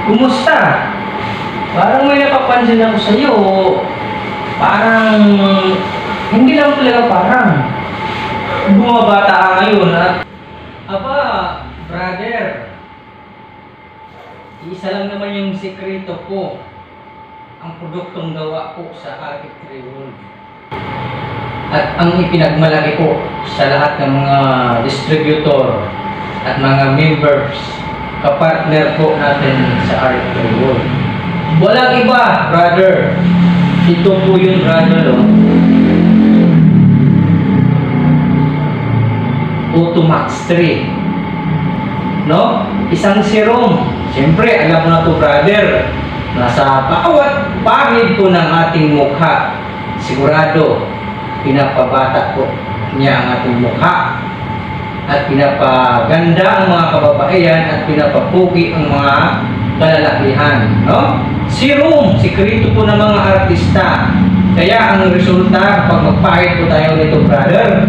Kumusta? Parang may napapansin ako sa'yo. Parang, hindi lang talaga parang. Bumabata ka ngayon at, aba, brother, isa lang naman yung sekreto ko. Ang produktong gawa ko sa Artistry World. At ang ipinagmalaki ko sa lahat ng mga distributor at mga members, kapartner po natin sa Artistry World. Walang iba, brother. Ito po yung brother, Automax 3. No? Isang serum. Siyempre, alam mo na to, brother. Nasa bawat bahid po ng ating mukha. Sigurado, pinapabata po niya ang ating mukha. At pinapaganda ang mga kababaihan at pinapapugi ang mga kalalakihan. No? Serum, sikreto po ng mga artista. Kaya ang resulta, kapag magpahid po tayo nito, brother,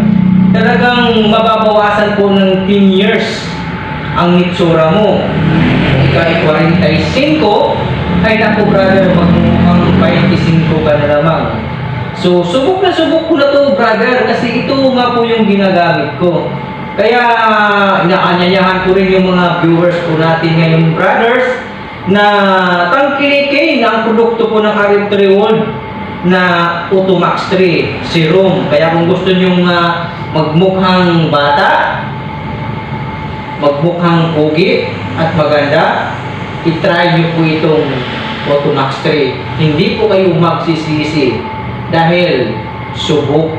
talagang mababawasan po ng 10 years ang nitsura mo. Kung ikaw ay 45, ay naku, brother, magmukhang 25 ka na lamang. So, subok ko na to, brother, kasi ito nga po yung ginagamit ko. Kaya, inaanyayahan ko rin yung mga viewers po natin ngayon, brothers, na tangkilikin ang produkto po ng Artistry World na Automax 3 Serum. Kaya kung gusto nyo magmukhang bata, magmukhang pogi at maganda, i-try nyo po itong Automax 3. Hindi po kayo magsisisi dahil subok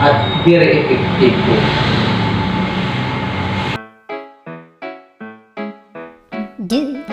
at very effective po. Do